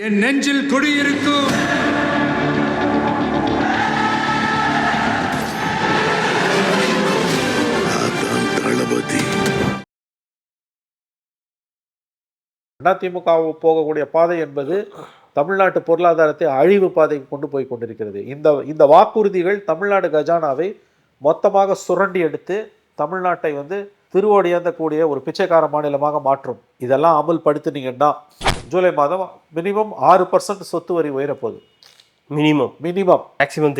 என் நெஞ்சில் குடியிருக்கும் தளபதி. அதிமுக போகக்கூடிய பாதை என்பது தமிழ்நாட்டு பொருளாதாரத்தை அழிவு பாதைக்கு கொண்டு போய் கொண்டிருக்கிறது. இந்த வாக்குறுதிகள் தமிழ்நாடு கஜானாவை மொத்தமாக சுரண்டி எடுத்து தமிழ்நாட்டை திருவோடியந்தக்கூடிய ஒரு பிச்சைக்கார மாநிலமாக மாற்றும். இதெல்லாம் அமல்படுத்தினீங்கன்னா ஜூலை மாதம் மினிமம் 6% சொத்து வரி உயரப்போகுது. மினிமம் மேக்ஸிமம்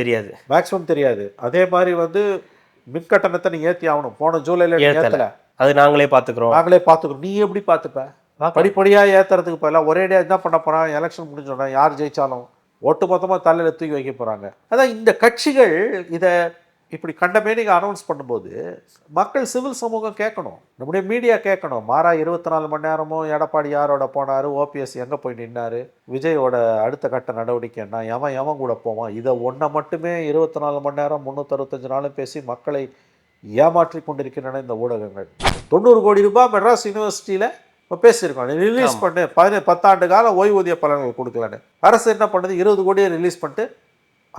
தெரியாது. அதே மாதிரி மின் கட்டணத்தை நீ ஏற்றி ஆகணும். போன ஜூலைல ஏற்றல, அது நாங்களே பார்த்துக்கிறோம். நீ எப்படி பார்த்துப்ப? படிப்படியாக ஏற்றுறதுக்கு பதிலாக ஒரேடியாக என்ன பண்ண போகிறான்? எலெக்ஷன் முடிஞ்சோன்னா யார் ஜெயித்தாலும் ஒட்டு மொத்தமாக தலையில் தூக்கி வைக்க போகிறாங்க. அதான் இந்த கட்சிகள் இதை இப்படி கண்டமேனிக்கு அனௌன்ஸ் பண்ணும்போது மக்கள் சிவில் சமூகம் கேட்கணும், நம்முடைய மீடியா கேட்கணும். மாறா 24 மணி நேரமும் எடப்பாடி யாரோட போனார், ஓபிஎஸ் எங்கே போய் நின்னார், விஜயோட அடுத்த கட்ட நடவடிக்கை என்ன, எவன் கூட போவான், இதை ஒன்றை மட்டுமே 24 மணி நேரம் 365 நாளும் பேசி மக்களை ஏமாற்றி கொண்டிருக்கின்றன இந்த ஊடகங்கள். 90 கோடி ரூபாய் மெட்ராஸ் யூனிவர்சிட்டியில் இப்போ பேசியிருக்கோம், ரிலீஸ் பண்ணு 10 ஆண்டு கால ஓய்வூதிய பலன்கள் கொடுக்கலன்னு. அரசு என்ன பண்ணுது? 20 கோடியை ரிலீஸ் பண்ணிட்டு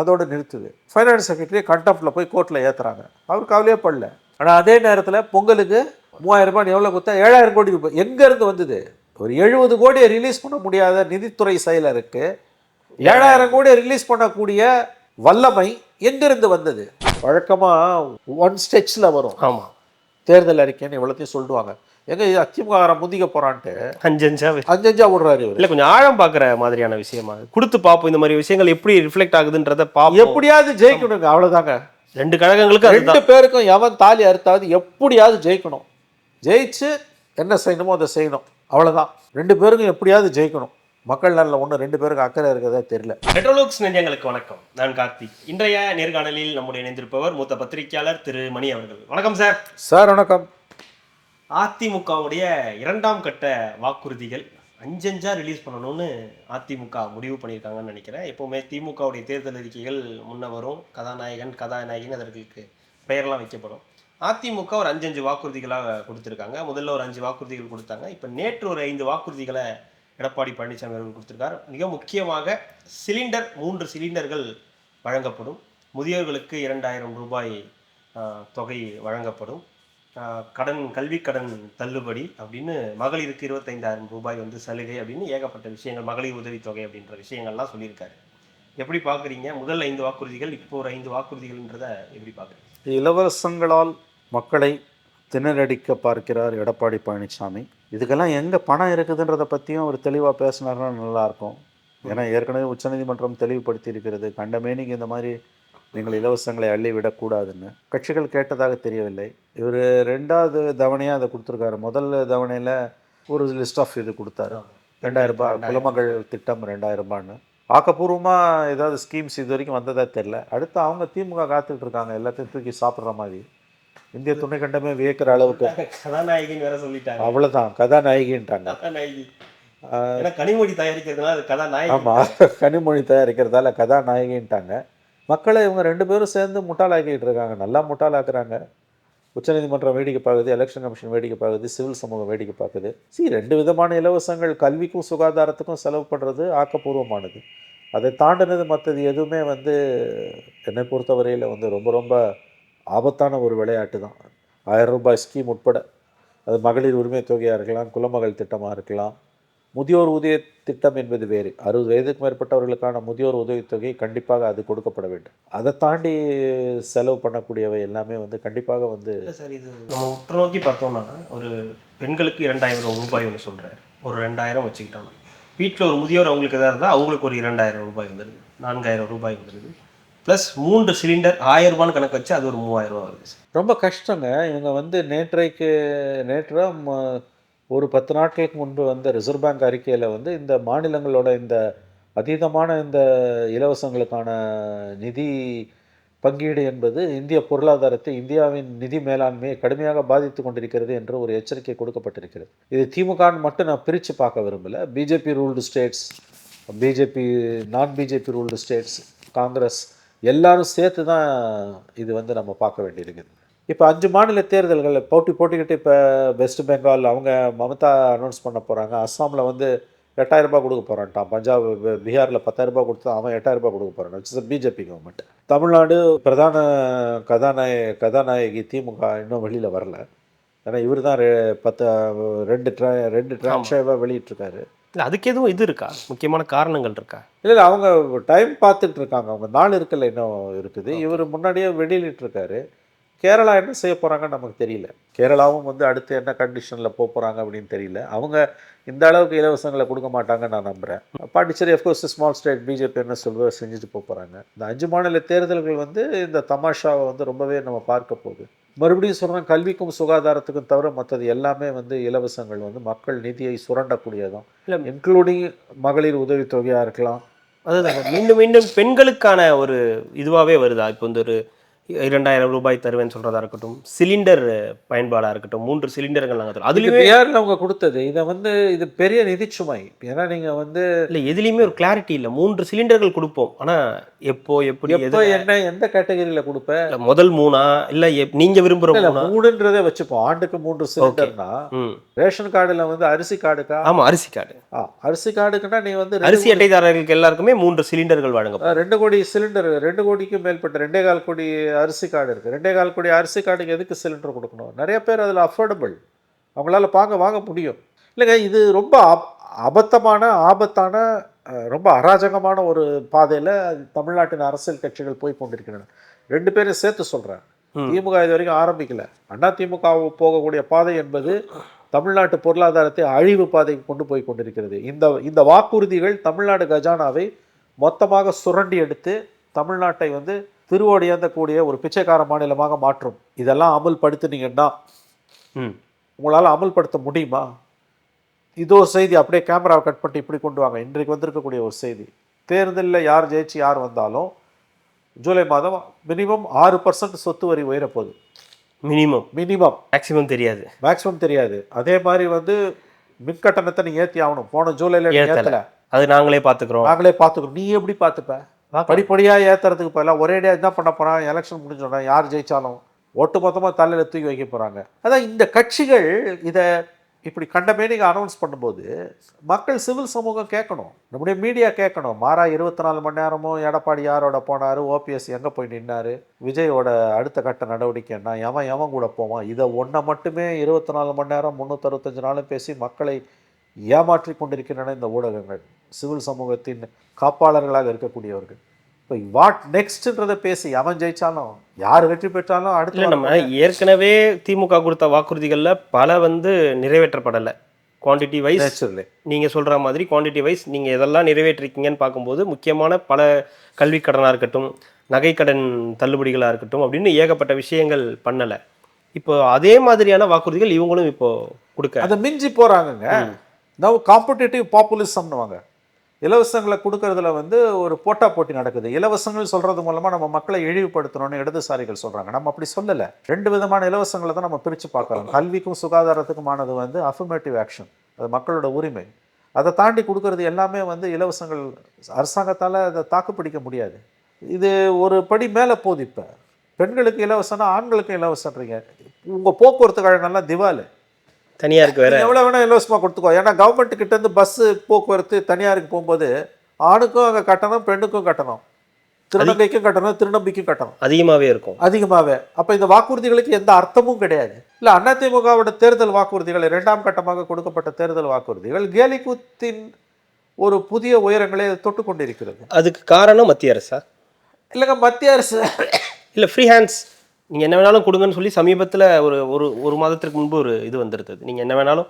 அதோடு நிறுத்துது. ஃபைனான்ஸ் செக்ரட்டரி கண்டெம்ப்டில் போய் கோர்ட்டில் ஏற்றுறாங்க. அவருக்கு கவலையே படல. ஆனால் அதே நேரத்தில் பொங்கலுக்கு 3000 ரூபாய் எவ்வளோ கொடுத்தா 7000 கோடி ரூபாய் எங்கேருந்து வந்தது? ஒரு 70 கோடியை ரிலீஸ் பண்ண முடியாத நிதித்துறை செயலருக்கு 7000 கோடியை ரிலீஸ் பண்ணக்கூடிய வல்லமை எங்கிருந்து வந்தது? வழக்கமாக ஒன் ஸ்டெச்சில் வரும். ஆமாம், தேர்தல் அறிக்கைன்னு இவ்வளோத்தையும் சொல்லுவாங்க. எங்க அதிமுக முந்திக்க போறான்ட்டு அஞ்சஞ்சா விடுறாரு. இல்லை, கொஞ்சம் ஆழம் பார்க்குற மாதிரியான விஷயமா கொடுத்து பார்ப்போம். இந்த மாதிரி விஷயங்கள் எப்படி ரிஃப்ளெக்ட் ஆகுதுன்றத பார்ப்போம். எப்படியாவது ஜெயிக்கணுங்க, அவ்வளோதாங்க. 2 கழகங்களுக்கு 2 பேருக்கும் எவன் தாலி அறுத்தாவது எப்படியாவது ஜெயிக்கணும். ஜெயிச்சு என்ன செய்யணுமோ அதை செய்யணும், அவ்வளோதான். 2 பேருக்கும் எப்படியாவது ஜெயிக்கணும். மக்கள் நல்ல ஒன்று 2 பேருக்கு அக்கறை இருக்கிறதா தெரியல. மெட்ரோலோக்ஸ் நெஞ்சங்களுக்கு வணக்கம். நான் கார்த்திக். இன்றைய நேர்காணலில் நம்முடைய இணைந்திருப்பவர் மூத்த பத்திரிகையாளர் திரு மணி அவர்கள். வணக்கம் சார். சார் வணக்கம். அதிமுகவுடைய 2ஆம் கட்ட வாக்குறுதிகள் 5 ரிலீஸ் பண்ணணும்னு அதிமுக முடிவு பண்ணியிருக்காங்கன்னு நினைக்கிறேன். எப்போவுமே திமுகவுடைய தேர்தல் அறிக்கைகள் முன்ன வரும், கதாநாயகன் அதற்கு பெயரெல்லாம் வைக்கப்படும். அதிமுக ஒரு 5 வாக்குறுதிகளாக கொடுத்துருக்காங்க. முதல்ல ஒரு 5 வாக்குறுதிகள் கொடுத்தாங்க. இப்போ நேற்று ஒரு 5 வாக்குறுதிகளை எடப்பாடி பழனிசாமி அவர்கள் கொடுத்துருக்கார். மிக முக்கியமாக 3 சிலிண்டர்கள் வழங்கப்படும், முதியோர்களுக்கு 2000 ரூபாய் தொகை வழங்கப்படும், கல்வி கடன் தள்ளுபடி அப்படின்னு, மகளிருக்கு 25000 ரூபாய் சலுகை அப்படின்னு ஏகப்பட்ட விஷயங்கள், மகளிர் உதவித்தொகை அப்படின்ற விஷயங்கள்லாம் சொல்லியிருக்காரு. எப்படி பார்க்குறீங்க? முதல் 5 வாக்குறுதிகள், இப்போ ஒரு 5 வாக்குறுதிகள்ன்றதை எப்படி பார்க்குறீங்க? இலவசங்களால் மக்களை திணறடிக்க பார்க்கிறார் எடப்பாடி பழனிசாமி. இதுக்கெல்லாம் எங்கே பணம் இருக்குதுன்றதை பற்றியும் அவர் தெளிவாக பேசினார்னா நல்லாயிருக்கும். ஏன்னா ஏற்கனவே உச்சநீதிமன்றம் தெளிவுபடுத்தி இருக்கிறது, கண்டமேனிக்கு இந்த மாதிரி நீங்கள் இலவசங்களை அள்ளி விடக்கூடாதுன்னு. கட்சிகள் கேட்டதாக தெரியவில்லை. இவர் 2வது தவணையாக அதை கொடுத்துருக்காரு. முதல் தவணையில் ஒரு லிஸ்ட் ஆஃப் இது கொடுத்தாரு, 2000 ரூபாய் குலமகள் திட்டம் 2000 ரூபான்னு. ஆக்கப்பூர்வமாக ஏதாவது ஸ்கீம்ஸ் இது வரைக்கும் வந்ததாக தெரில. அடுத்து அவங்க திமுக காத்துக்கிட்டு இருக்காங்க, எல்லாத்தையும் தூக்கி சாப்பிட்ற மாதிரி. இந்திய துணை கண்டமே வியக்கிற அளவுக்கு கதாநாயகின்னு வேற சொல்லிட்டாங்க. அவ்வளோதான், கதாநாயகின்றாங்க. கனிமொழி தயாரிக்கிறதுனால கதாநாயகி. ஆமாம், கனிமொழி தயாரிக்கிறதால கதாநாயகின்ட்டாங்க. மக்களை இவங்க 2 பேரும் சேர்ந்து முட்டாளாக்கிட்டு இருக்காங்க, நல்லா முட்டாளாக்குறாங்க. உச்சநீதிமன்றம் வேடிக்கை பார்க்குது, எலெக்ஷன் கமிஷன் வேடிக்கை பார்க்குது, சிவில் சமூகம் வேடிக்கை பார்க்குது. 2 விதமான இலவசங்கள், கல்விக்கும் சுகாதாரத்துக்கும் செலவு பண்ணுறது ஆக்கப்பூர்வமானது. அதை தாண்டினது மற்றது எதுவுமே என்னை பொறுத்தவரையில் ரொம்ப ரொம்ப ஆபத்தான ஒரு விளையாட்டு தான். 1000 ரூபாய் ஸ்கீம் உட்பட, அது மகளிர் உரிமை தொகையாக இருக்கலாம், குலமகள் திட்டமாக இருக்கலாம். முதியோர் உதவி திட்டம் என்பது வேறு. 60 வயதுக்கு மேற்பட்டவர்களுக்கான முதியோர் உதவித்தொகை கண்டிப்பாக அது கொடுக்கப்பட வேண்டும். அதை தாண்டி செலவு பண்ணக்கூடியவை எல்லாமே கண்டிப்பாக சார், இது நம்ம உற்று நோக்கி பார்த்தோம்னா, ஒரு பெண்களுக்கு 2000 ரூபாய் ஒன்று சொல்கிறேன், ஒரு 2000 வச்சுக்கிட்டோம். வீட்டில் ஒரு முதியோர் அவங்களுக்கு எதாவது இருந்தால் அவங்களுக்கு ஒரு 2000 ரூபாய் வந்துடுது, 4000 ரூபாய் வந்துடுது. ப்ளஸ் 3 சிலிண்டர் 1000 ரூபான்னு கணக்கு வச்சு அது ஒரு 3000 ரூபா வருது. ரொம்ப கஷ்டங்க. இவங்க நேற்று ஒரு 10 நாட்களுக்கு முன்பு ரிசர்வ் பேங்க் அறிக்கையில் இந்த மாநிலங்களோட இந்த அதீதமான இந்த இலவசங்களுக்கான நிதி பங்கீடு என்பது இந்திய பொருளாதாரத்தை, இந்தியாவின் நிதி மேலாண்மையை கடுமையாக பாதித்து கொண்டிருக்கிறது என்று ஒரு எச்சரிக்கை கொடுக்கப்பட்டிருக்கிறது. இது திமுகன்னு மட்டும் நான் பிரித்து பார்க்க விரும்பலை. பிஜேபி ரூல்டு ஸ்டேட்ஸ், நான் பிஜேபி ரூல்டு ஸ்டேட்ஸ், காங்கிரஸ் எல்லாரும் சேர்த்து தான் இது நம்ம பார்க்க வேண்டியிருக்குது. இப்போ 5 மாநில தேர்தல்கள் போட்டிக்கிட்டு இப்போ வெஸ்ட் பெங்கால் அவங்க மமதா அனௌன்ஸ் பண்ண போகிறாங்க. அஸ்ஸாமில் 8,000 ரூபாய் கொடுக்க போகிறான்ட்டான். பஞ்சாப் பீகாரில் 10,000 ரூபாய் கொடுத்து அவன் 8,000 ரூபாய் கொடுக்க போகிறான். வச்சு பிஜேபி கவர்மெண்ட். தமிழ்நாடு பிரதான கதாநாயகி திமுக இன்னும் வெளியில் வரல. ஏன்னா இவர் தான் 2 டிரான்ஷேவாக வெளியிட்டிருக்காரு. இல்லை அதுக்கு எதுவும் இது இருக்கா, முக்கியமான காரணங்கள் இருக்கா? இல்லை அவங்க டைம் பார்த்துட்டு இருக்காங்க, அவங்க நாள் இருக்குல்ல இன்னும் இருக்குது. இவர் முன்னாடியே வெளியிட்டிருக்காரு. கேரளா என்ன செய்ய போகிறாங்கன்னு நமக்கு தெரியல. கேரளாவும் வந்து அடுத்து என்ன கண்டிஷனில் போக போகிறாங்க அப்படின்னு தெரியல. அவங்க இந்த அளவுக்கு இலவசங்களை கொடுக்க மாட்டாங்கன்னு நான் நம்புகிறேன். Pondicherry of course small state, BJP என்ன சொல்வதோ செஞ்சுட்டு போகிறாங்க. இந்த 5 மாநில தேர்தல்கள் வந்து இந்த தமாஷாவை வந்து ரொம்பவே நம்ம பார்க்க போகுது. மறுபடியும் சொல்கிறேன், கல்விக்கும் சுகாதாரத்துக்கும் தவிர மற்றது எல்லாமே வந்து இலவசங்கள் வந்து மக்கள் நிதியை சுரண்டக்கூடியதும், இல்லை இன்க்ளூடிங் மகளிர் உதவித்தொகையாக இருக்கலாம். அதுதான் மீண்டும் மீண்டும் பெண்களுக்கான ஒரு இதுவாகவே வருதா? இப்போ வந்து ஒரு 2,000 ரூபாய் தருவேன்னு சொல்கிறதா இருக்கட்டும், சிலிண்டர் பயன்பாடாக இருக்கட்டும், 3 சிலிண்டர்கள் நாங்கள் தரோம். அதுலேயுமே பிஆரில் அவங்க கொடுத்தது இதை வந்து இது பெரிய நிதிச்சுமை. ஏன்னா நீங்கள் வந்து இல்லை எதுலேயுமே ஒரு கிளாரிட்டி இல்லை. 3 சிலிண்டர்கள் கொடுப்போம், ஆனால் எப்போ எப்படி என்ன எந்த கேட்டகரியில் கொடுப்பேன்? முதல் 3ஆ இல்லை நீங்கள் விரும்புகிற 3ன்றதே வச்சுப்போம். ஆண்டுக்கு 3 சிலிண்டர்னா ரேஷன் கார்டில் வந்து அரிசி கார்டுக்கா? ஆமாம், அரிசி கார்டு. அரிசி கார்டுக்குன்னா நீ வந்து அரிசி அட்டைதாரர்களுக்கு எல்லாருக்குமே 3 சிலிண்டர்கள் வழங்க. 2 கோடி சிலிண்டர், 2 கோடிக்கும் மேற்பட்ட 2.25 கோடி அரிசி கார்டு இருக்குது. 2.25 கோடி அரிசி கார்டுக்கு எதுக்கு சிலிண்டர் கொடுக்கணும்? நிறைய பேர் அதில் அஃபோர்டபுள், அவங்களால வாங்க முடியும். இல்லைங்க, இது ரொம்ப ஆபத்தான ரொம்ப அராஜகமான ஒரு பாதையில் தமிழ்நாட்டின் அரசியல் கட்சிகள் போய் கொண்டிருக்கின்றன. 2 பேரும் சேர்த்து சொல்கிறேன். திமுக இது வரைக்கும் ஆரம்பிக்கல. அதிமுக போகக்கூடிய பாதை என்பது தமிழ்நாட்டு பொருளாதாரத்தை அழிவு பாதைக்கு கொண்டு போய் கொண்டிருக்கிறது. இந்த வாக்குறுதிகள் தமிழ்நாடு கஜானாவை மொத்தமாக சுரண்டி எடுத்து தமிழ்நாட்டை வந்து திருவோடியாந்தக்கூடிய ஒரு பிச்சைக்கார மாநிலமாக மாற்றும். இதெல்லாம் அமல்படுத்தினீங்கன்னா உங்களால் அமல்படுத்த முடியுமா? இதோ செய்தி அப்படியே கேமராவை கட் பண்ணிட்டு இப்படி கொண்டு வாங்க. இன்றைக்கு வந்திருக்கக்கூடிய ஒரு செய்தி, தேர்தலில் யார் ஜெயிச்சு யார் வந்தாலும் ஜூலை மாதம் மினிமம் 6% சொத்து வரி உயரப்போகுது. மினிமம் மேக்ஸிமம் தெரியாது. அதே மாதிரி வந்து மின்கட்டணத்தை நீ ஏற்றி ஆகணும். போன ஜூலைல ஏற்றல, அது நாங்களே பார்த்துக்கிறோம். நீ எப்படி பார்த்துப்ப? படிப்படியாக ஏற்றுறதுக்கு பதிலாக ஒரேடியாக என்ன பண்ண போகிறான்? எலெக்ஷன் முடிஞ்சோன்னா யார் ஜெயித்தாலும் ஒட்டு மொத்தமாக தலையில் தூக்கி வைக்க போகிறாங்க. அதான் இந்த கட்சிகள் இதை இப்படி கண்டமேனிக்கு அனௌன்ஸ் பண்ணும்போது மக்கள், சிவில் சமூகம் கேட்கணும், நம்முடைய மீடியா கேட்கணும். மாறா 24 மணி நேரமும் எடப்பாடி யாரோட போனார், ஓபிஎஸ் எங்கே போய் நின்னார், விஜயோட அடுத்த கட்ட நடவடிக்கை என்ன, எவன் கூட போவான், இதை ஒன்றை மட்டுமே 24 மணி நேரம் 365 நாளும் பேசி மக்களை ஏமாற்றி கொண்டிருக்கின்றன இந்த ஊடகங்கள், சிவில் சமூகத்தின் காப்பாளர்களாக இருக்கக்கூடியவர்கள். இப்போ வாட் நெக்ஸ்ட்ன்றதை பேசி அவன் ஜெயிச்சாலும் யார் வெற்றி பெற்றாலும் அடுத்து நம்ம ஏற்கனவே திமுக கொடுத்த வாக்குறுதிகளில் பல வந்து நிறைவேற்றப்படலை. குவான்டிட்டி வைஸ் நீங்கள் சொல்கிற மாதிரி குவான்டிட்டி வைஸ் நீங்கள் எதெல்லாம் நிறைவேற்றிருக்கீங்கன்னு பார்க்கும்போது முக்கியமான பல கல்வி கடனாக இருக்கட்டும், நகைக்கடன் தள்ளுபடிகளாக இருக்கட்டும் அப்படின்னு ஏகப்பட்ட விஷயங்கள் பண்ணலை. இப்போ அதே மாதிரியான வாக்குறுதிகள் இவங்களும் இப்போ கொடுக்க அதை மிஞ்சி போகிறாங்கங்க. Now competitive பாப்புலிசம்னுவாங்க. இலவசங்களை கொடுக்கறதுல வந்து ஒரு போட்டி நடக்குது. இலவசங்கள் சொல்கிறது மூலமாக நம்ம மக்களை இழிவுபடுத்தணும்னு இடதுசாரிகள் சொல்கிறாங்க. நம்ம அப்படி சொல்லலை. 2 விதமான இலவசங்களை தான் நம்ம பிரித்து பார்க்கலாம். கல்விக்கும் சுகாதாரத்துக்குமானது வந்து அஃபர்மேட்டிவ் ஆக்ஷன், அது மக்களோட உரிமை. அதை தாண்டி கொடுக்கறது எல்லாமே வந்து இலவசங்கள். அரசாங்கத்தால் அதை தாக்குப்பிடிக்க முடியாது. இது ஒரு படி மேலே போகுது. இப்போ பெண்களுக்கு இலவசம்னா ஆண்களுக்கும் இலவசன்றீங்க. உங்கள் போக்குவரத்து கழகம்லாம் திவாலு, தனியாருக்கு வேறு எவ்வளோ வேணால் இலவசமாக கொடுத்துக்கோ. ஏன்னா கவர்மெண்ட்டு கிட்டேருந்து பஸ்ஸு போக்குவரத்து தனியாருக்கு போகும்போது ஆணுக்கும் அங்கே கட்டணம், பெண்ணுக்கும் கட்டணம், திருநங்கைக்கும் கட்டணம், திருநம்பிக்கும் கட்டணம் அதிகமாகவே இருக்கும். அப்போ இந்த வாக்குறுதிகளுக்கு எந்த அர்த்தமும் கிடையாது. இல்லை, அதிமுகவோட தேர்தல் வாக்குறுதிகள், 2ஆம் கட்டமாக கொடுக்கப்பட்ட தேர்தல் வாக்குறுதிகள் கேலிக்கூத்தின் ஒரு புதிய உயரங்களை தொட்டு கொண்டிருக்கிறது. அதுக்கு காரணம் மத்திய அரசா? இல்லைங்க, மத்திய அரசு இல்லை, ஃப்ரீ ஹேண்ட்ஸ், நீங்கள் என்ன வேணாலும் கொடுங்கன்னு சொல்லி சமீபத்தில் ஒரு மாதத்திற்கு முன்பு ஒரு இது வந்துருது. நீங்கள் என்ன வேணாலும்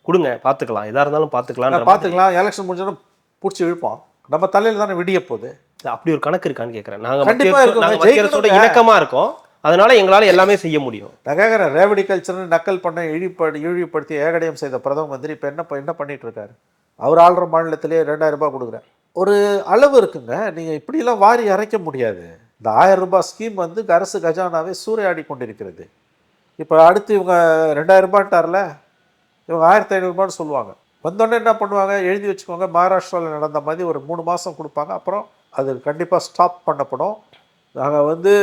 கொடுங்க, பார்த்துக்கலாம், எதாக இருந்தாலும் பார்த்துக்கலாம், எலெக்ஷன் முடிஞ்சோன்னா பிடிச்சி இழுப்போம், நம்ம தலையில் தானே விடிய போகுது. அப்படி ஒரு கணக்கு இருக்கான்னு கேட்குறேன். நாங்கள் மத்திய அரசோட இணக்கமாக இருக்கோம், அதனால எங்களால் எல்லாமே செய்ய முடியும். நான் கேட்குறேன், ரேவடி கல்ச்சர்னு நக்கல் பண்ண இழிவுபடுத்தி ஏகடையம் செய்த பிரதம மந்திரி இப்போ என்ன பண்ணிட்டு இருக்காரு? அவர் ஆள்ற மாநிலத்திலேயே 2,000 ரூபாய் கொடுக்குறேன். ஒரு அளவு இருக்குங்க, நீங்கள் இப்படிலாம் வாரி அரைக்க முடியாது. இந்த 1000 ரூபாய் ஸ்கீம் வந்து அரசு கஜானாவே சூறையாடி கொண்டிருக்கிறது. இப்போ அடுத்து இவங்க 2,000 ரூபான்ட்டார்ல, இவங்க 1,500 ரூபான்னு சொல்லுவாங்க. வந்தோடனே என்ன பண்ணுவாங்க, எழுதி வச்சுக்கோங்க, மகாராஷ்டிராவில் நடந்த மாதிரி ஒரு 3 மாதம் கொடுப்பாங்க. அப்புறம் அது கண்டிப்பாக ஸ்டாப் பண்ணப்படும். நாங்கள் வந்து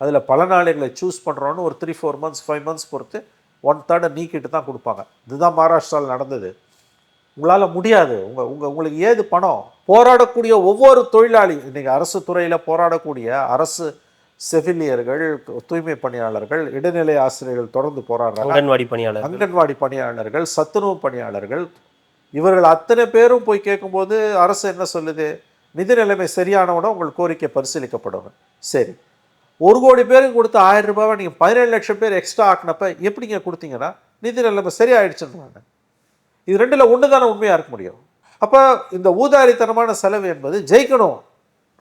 அதில் பல நாளைகளை சூஸ் பண்ணுறோன்னு ஒரு 3-4 மந்த்ஸ் 5 மந்த்ஸ் பொறுத்து 1/3 நீக்கிட்டு தான் கொடுப்பாங்க. இதுதான் மகாராஷ்டிராவில் நடந்தது. உங்களால் முடியாது. உங்களுக்கு ஏது பணம்? போராடக்கூடிய ஒவ்வொரு தொழிலாளி, இன்றைக்கி அரசு துறையில் போராடக்கூடிய அரசு செவிலியர்கள், தூய்மை பணியாளர்கள், இடைநிலை ஆசிரியர்கள் தொடர்ந்து போராடுறாங்க. அங்கன்வாடி பணியாளர்கள், சத்துணவு பணியாளர்கள், இவர்கள் அத்தனை பேரும் போய் கேட்கும்போது அரசு என்ன சொல்லுது? நிதி நிலைமை சரியானவுடன் உங்கள் கோரிக்கை பரிசீலிக்கப்படும். சரி, 1 கோடி பேருக்கு கொடுத்த 1000 ரூபாவை நீங்கள் 17 லட்சம் பேர் எக்ஸ்ட்ரா ஆக்கினப்ப எப்படிங்க கொடுத்தீங்கன்னா நிதி நிலைமை சரியாயிடுச்சுன்றாங்க. இது ரெண்டில் ஒன்று தானே உண்மையாக இருக்க முடியும். அப்போ இந்த ஊதாரித்தனமான செலவு என்பது ஜெயிக்கணும்.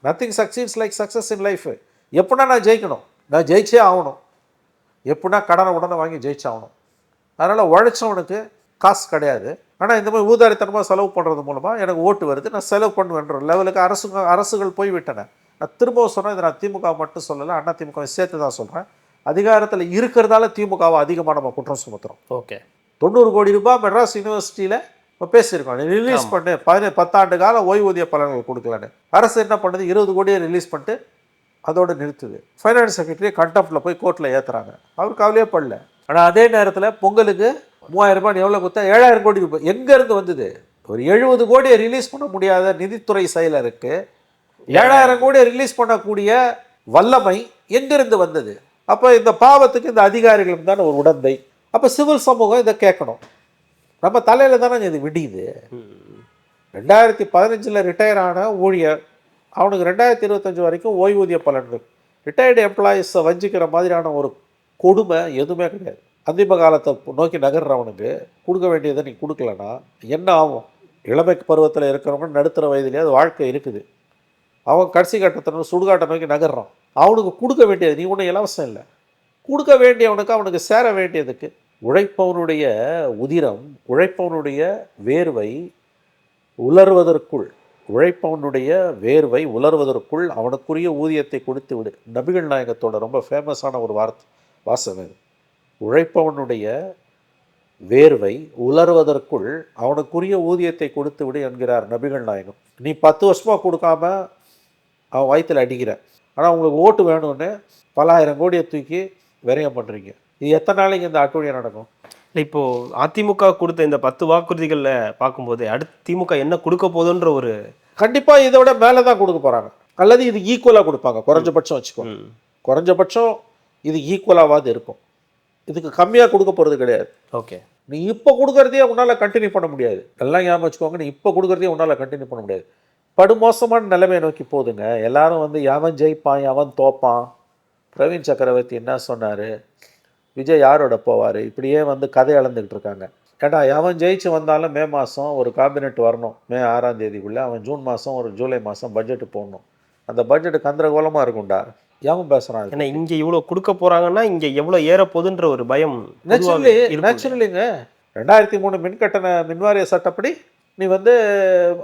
Nothing succeeds like success in life. எப்படின்னா நான் ஜெயிக்கணும், நான் ஜெயிச்சே ஆகணும். எப்படின்னா கடனை உடனே வாங்கி ஜெயிச்சாகணும். அதனால் உழைச்சவனுக்கு காசு கிடையாது. ஆனால் இந்த மாதிரி ஊதாரித்தனமாக செலவு பண்ணுறது மூலமாக எனக்கு ஓட்டு வருது, நான் செலவு பண்ணுவேன்ற லெவலுக்கு அரசுகள் போய்விட்டன. நான் திரும்பவும் சொன்னேன், இதை நான் திமுக மட்டும் சொல்லலை, அண்ணா திமுக சேர்த்து தான் சொல்கிறேன். அதிகாரத்தில் இருக்கிறதால திமுகவை அதிகமாக நம்ம குற்றம் சுமத்துறோம். ஓகே, 90 கோடி ரூபாய் மெட்ராஸ் யூனிவர்சிட்டியில் இப்போ பேசியிருக்கோம், ரிலீஸ் பண்ணு 10 ஆண்டு கால ஓய்வூதிய பலன்கள் கொடுக்கலான்னு. அரசு என்ன பண்ணுது? 20 கோடியை ரிலீஸ் பண்ணிட்டு அதோடு நிறுத்துது. ஃபைனான்ஸ் செக்ரட்டரியை கண்டெம்ப்டில் போய் கோர்ட்டில் ஏற்றுறாங்க. அவர் கவலையே படல. ஆனால் அதே நேரத்தில் பொங்கலுக்கு 3000 ரூபாய் எவ்வளோ கொடுத்தா? 7000 கோடி ரூபாய் எங்கேருந்து வந்தது? ஒரு 70 கோடியை ரிலீஸ் பண்ண முடியாத நிதித்துறை செயலருக்கு 7000 கோடியை ரிலீஸ் பண்ணக்கூடிய வல்லமை எங்கிருந்து வந்தது? அப்போ இந்த பாவத்துக்கு இந்த அதிகாரிகளுக்கு தானே ஒரு உடந்தை. அப்போ சிவில் சமூகம் இதை கேட்கணும். நம்ம தலையில் தானே இது விடியுது. 2015 ரிட்டையர் ஆன ஊழியர், அவனுக்கு 2025 வரைக்கும் ஓய்வூதிய பலன்கள். ரிட்டையர்டு எம்ப்ளாயீஸை வஞ்சிக்கிற மாதிரியான ஒரு கொடுமை எதுவுமே கிடையாது. அந்திம காலத்தை நோக்கி நகர்றவனுக்கு கொடுக்க வேண்டியதை நீ கொடுக்கலன்னா என்ன ஆகும்? இளமை பருவத்தில் இருக்கிறவங்க நடுத்தர வயதுலேயே அது வாழ்க்கை இருக்குது. அவன் கடைசி கட்டத்தில் சுடுகாட்டை நோக்கி நகர்றான். அவனுக்கு கொடுக்க வேண்டியது நீ ஒன்றும் இலவசம் இல்லை. கொடுக்க வேண்டியவனுக்கு அவனுக்கு சேர வேண்டியதுக்கு உழைப்பவனுடைய உதிரம், உழைப்பவனுடைய வேர்வை உலர்வதற்குள், அவனுக்குரிய ஊதியத்தை கொடுத்து விடு. நபிகள் நாயகத்தோட ரொம்ப ஃபேமஸான ஒரு வாசகம் இது. உழைப்பவனுடைய வேர்வை உலர்வதற்குள் அவனுக்குரிய ஊதியத்தை கொடுத்து விடு என்கிறார் நபிகள் நாயகம். நீ 10 வருஷமாக கொடுக்காம அவன் வயிற்றில் அடிக்கிற, ஆனால் உங்களுக்கு ஓட்டு வேணும்னு பல ஆயிரம் கோடியை தூக்கி விரயம் பண்ணுறீங்க. இது எத்தனை நாளைக்கு இந்த அட்டூழியம் நடக்கும்? இல்லை, இப்போது அதிமுக கொடுத்த இந்த 10 வாக்குறுதிகளில் பார்க்கும்போது அடுத்து திமுக என்ன கொடுக்க போதுன்ற ஒரு, கண்டிப்பாக இதை விட மேலே தான் கொடுக்க போகிறாங்க, அல்லது இது ஈக்குவலாக கொடுப்பாங்க. குறைஞ்சபட்சம் வச்சுக்கோங்க, குறைஞ்சபட்சம் இது ஈக்குவலாகாது இருக்கும். இதுக்கு கம்மியாக கொடுக்க போகிறது கிடையாது. ஓகே, நீ இப்போ கொடுக்குறதையே உன்னால் கண்டினியூ பண்ண முடியாது. எல்லாம் ஞாபகம் வச்சுக்கோங்க, நீ இப்போ கொடுக்குறதையே உன்னால் கண்டினியூ பண்ண முடியாது. படுமோசமான நிலைமையை நோக்கி போகுதுங்க. எல்லாரும் வந்து எவன் ஜெயிப்பான் எவன் தோப்பான், பிரவீன் சக்கரவர்த்தி என்ன சொன்னார், விஜய் யாரோட போவார், இப்படியே வந்து கதை அளந்துக்கிட்டு இருக்காங்க. ஏடா, எவன் ஜெயிச்சு வந்தாலும் மே மாதம் ஒரு கேபினெட் வரணும், மே 6ஆம் தேதிக்குள்ளே. அவன் ஜூன் மாதம் ஒரு ஜூலை மாதம் பட்ஜெட்டு போடணும். அந்த பட்ஜெட்டு கந்தரகோலமாக இருக்கும்டா. எவன் பேசுகிறான்? ஏன்னா இங்கே இவ்வளோ கொடுக்க போகிறாங்கன்னா இங்கே எவ்வளோ ஏறப்போகுதுன்ற ஒரு பயம் நேச்சுரலிங்க. 2003 மின்கட்டண மின்வாரிய சட்டப்படி நீ வந்து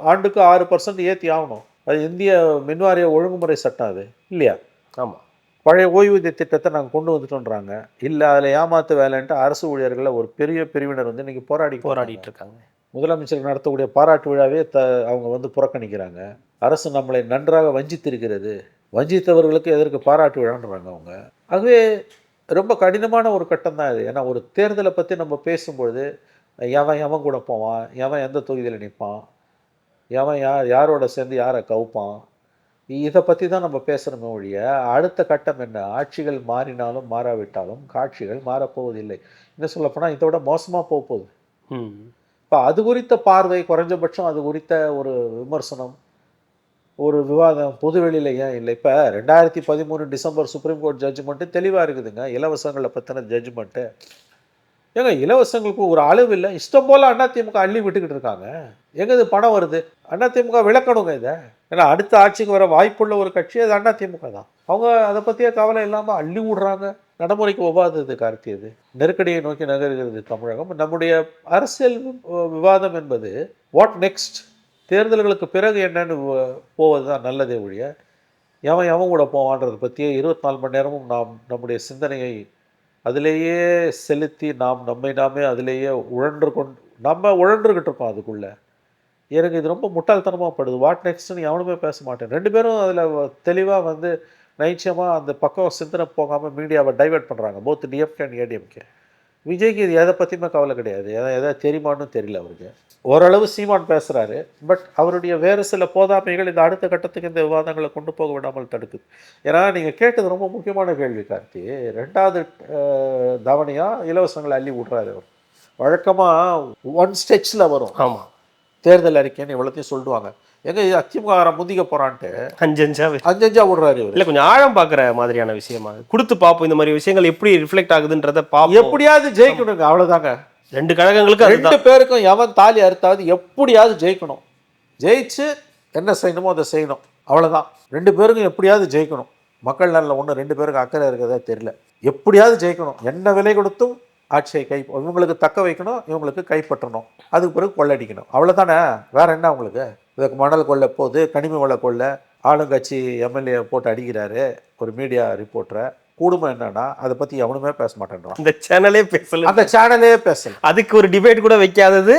ஆண்டுக்கு 6% ஏற்றி ஆகணும். அது இந்திய மின்வாரிய ஒழுங்குமுறை சட்டம் அது இல்லையா? ஆமாம். பழைய ஓய்வூதிய திட்டத்தை நாங்கள் கொண்டு வந்துட்டோன்றாங்க. இல்லை, அதில் ஏமாற்று வேலைன்ட்டு அரசு ஊழியர்களை ஒரு பெரிய பிரிவினர் வந்து இன்றைக்கி போராடிட்டு இருக்காங்க. முதலமைச்சர் நடத்தக்கூடிய பாராட்டு விழாவே அவங்க வந்து புறக்கணிக்கிறாங்க. அரசு நம்மளை நன்றாக வஞ்சித்திருக்கிறது, வஞ்சித்தவர்களுக்கு எதற்கு பாராட்டு விழான்றாங்க அவங்க. ஆகவே ரொம்ப கடினமான ஒரு கட்டம் தான் இது. ஏன்னா ஒரு தேர்தலை பற்றி நம்ம பேசும்பொழுது எவன் கூட போவான், எவன் எந்த தொகுதியில் நிற்பான், எவன் யாரோட சேர்ந்து யாரை கவுப்பான், இதை பற்றி தான் நம்ம பேசுகிறோமே ஒழிய அடுத்த கட்டம் என்ன? ஆட்சிகள் மாறினாலும் மாறாவிட்டாலும் காட்சிகள் மாறப்போவதில்லை. இன்னும் சொல்லப்போனால் இதை விட மோசமாக போகுது. இப்போ அது குறித்த பார்வை, குறைஞ்சபட்சம் அது குறித்த ஒரு விமர்சனம், ஒரு விவாதம் பொதுவெளியில் ஏன் இல்லை? இப்போ 2013 டிசம்பர் சுப்ரீம் கோர்ட் ஜட்ஜ்மெண்ட்டு தெளிவாக இருக்குதுங்க. இலவசங்களை பற்றின ஜட்ஜ்மெண்ட்டு. ஏங்க, இலவசங்களுக்கு ஒரு அளவு இல்லை, இஷ்டம் போல் அதிமுக அள்ளி விட்டுக்கிட்டு இருக்காங்க. எங்கே இது பணம் வருது? அதிமுக விளக்கணுங்க இதை. ஏன்னா அடுத்த ஆட்சிக்கு வர வாய்ப்புள்ள ஒரு கட்சி அது அதிமுக தான். அவங்க அதை பற்றிய கவலை இல்லாமல் அள்ளி விடுறாங்க. நடைமுறைக்கு ஒவ்வாதது கார்த்தி. அது நெருக்கடியை நோக்கி நகர்கிறது தமிழகம். நம்முடைய அரசியல் விவாதம் என்பது வாட் நெக்ஸ்ட், தேர்தல்களுக்கு பிறகு என்னன்னு போவது தான் நல்லதே ஒழிய எவன் கூட போவான்றதை பற்றியே 24 மணி நேரமும் நாம் நம்முடைய சிந்தனையை அதிலேயே செலுத்தி நாமே அதிலேயே உழன்றுக்கிட்டு இருக்கோம் அதுக்குள்ளே. எனக்கு இது ரொம்ப முட்டாள்தனமாக படுது. வாட் நெக்ஸ்ட்னு எவனுமே பேச மாட்டேன். 2 பேரும் அதில் தெளிவாக வந்து நைச்சியமாக அந்த பக்கம் சிந்தனை போகாமல் மீடியாவை டைவெர்ட் பண்ணுறாங்க, போத் டிஎம்கே அண்ட் ஏடிஎம்கே. விஜய்க்கு இது எதை பற்றியுமே கவலை கிடையாது. எதாவது தெரியுமான்னு தெரியல அவருக்கு. ஓரளவு சீமான் பேசுகிறாரு, பட் அவருடைய வேறு சில போதாமைகள் இந்த அடுத்த கட்டத்துக்கு இந்த விவாதங்களை கொண்டு போக விடாமல் தடுக்குது. ஏன்னா நீங்கள் கேட்டது ரொம்ப முக்கியமான கேள்வி கார்த்தி. 2வது தவணையாக இலவசங்களை அள்ளி விட்றாரு அவர். வழக்கமாக ஒன் ஸ்டெச்சில் வரும். ஆமாம், தேர்தல் அறிக்கைன்னு இவ்வளோத்தையும் சொல்லிடுவாங்க. எங்க அதிமுக முந்திக்க போறான்ட்டு 5 விடுறாரு. இல்லை, கொஞ்சம் ஆழம் பார்க்குற மாதிரியான விஷயமா கொடுத்து பார்ப்போம். இந்த மாதிரி விஷயங்கள் எப்படி ரிஃப்ளெக்ட் ஆகுதுன்றத பார்ப்போம். எப்படியாவது ஜெயிக்கணுங்க, அவ்வளோதாங்க. 2 கழகங்களுக்கு 2 பேருக்கும் எவன் தாலி அறுத்தாவது எப்படியாவது ஜெயிக்கணும். ஜெயிச்சு என்ன செய்யணுமோ அதை செய்யணும், அவ்வளோதான். 2 பேருக்கும் எப்படியாவது ஜெயிக்கணும். மக்கள் நல்ல ஒன்று 2 பேருக்கு அக்கறை இருக்கிறதா தெரியல. எப்படியாவது ஜெயிக்கணும், என்ன விலை கொடுத்தும் ஆட்சியை இவங்களுக்கு தக்க வைக்கணும், இவங்களுக்கு கைப்பற்றணும், அதுக்கு பிறகு கொள்ளடிக்கணும், அவ்வளோதானே. வேற என்ன உங்களுக்கு? இதுக்கு மணல் கொள்ள போகுது, கனிம வள கொள்ள ஆளுங்கட்சி எம்எல்ஏ போட்டு அடிக்கிறாரு ஒரு மீடியா ரிப்போர்ட்டரை. குடும்பம் என்னன்னா அதை பற்றி எவனுமே பேச மாட்டேன்றான். அந்த சேனலே பேசல, அந்த சேனலே பேசல. அதுக்கு ஒரு டிபேட் கூட வைக்காதது.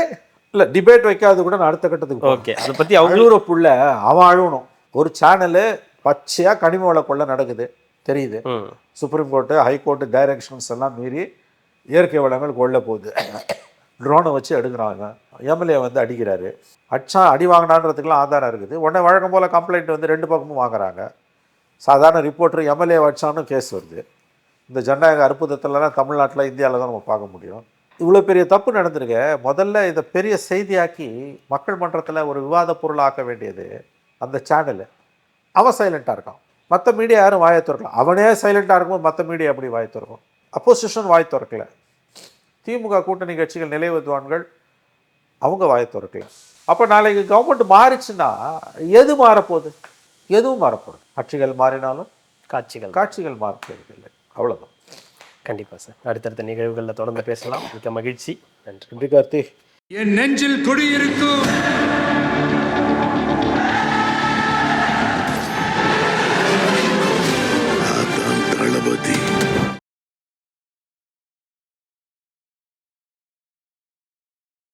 இல்லை, டிபேட் வைக்காதது கூட நான் அடுத்த கட்டத்துக்கு. ஓகே, அதை பற்றி அழுகுற புள்ள அவன் அழுகணும். ஒரு சேனலு பச்சையாக கனிம வள கொள்ள நடக்குது தெரியுது. சுப்ரீம் கோர்ட்டு, ஹைகோர்ட்டு டைரக்ஷன்ஸ் எல்லாம் மீறி இயற்கை வளங்கள் கொள்ள போகுது. ட்ரோனை வச்சு எடுக்கிறாங்க. எம்எல்ஏ வந்து அடிக்கிறாரு. அடி வாங்கினான்றதுக்கெலாம் ஆதாரம் இருக்குது. உடனே வழக்கம் போல் கம்ப்ளைண்ட் வந்து 2 பக்கமும் வாங்குறாங்க. சாதாரண ரிப்போர்ட்டர் எம்எல்ஏ வச்சான்னு கேஸ் வருது. இந்த ஜனநாயக அற்புதத்திலலாம் தமிழ்நாட்டில் இந்தியாவில் தான் நம்ம பார்க்க முடியும். இவ்வளோ பெரிய தப்பு நடந்திருக்கு. முதல்ல இதை பெரிய செய்தியாக்கி மக்கள் மன்றத்தில் ஒரு விவாத பொருள் ஆக்க வேண்டியது அந்த சேனலு. அவன் சைலண்ட்டாக இருக்கான். மற்ற மீடியா யாரும் வாயை திறக்கலாம். அவனே சைலண்ட்டாக இருக்கும்போது மற்ற மீடியா எப்படி வாய் திறக்கும்? அப்போசிஷன் வாய் திறக்கல. திமுக கூட்டணி கட்சிகள், நிலைவத்வான்கள் அவங்க வாயை திறக்கல. அப்போ நாளைக்கு கவர்மெண்ட் மாறிச்சுன்னா எது மாறப்போகுது? எதுவும் மாறப்போகுது. ஆட்சிகள் மாறினாலும் காட்சிகள் மாறப்போகுது இல்லை, அவ்வளோதான். கண்டிப்பாக சார், அடுத்தடுத்த நிகழ்வுகளில் தொடர்ந்து பேசலாம். மிக்க மகிழ்ச்சி. நன்றி. நன்றி கார்த்தி. என் நெஞ்சில் குடியிருக்கும்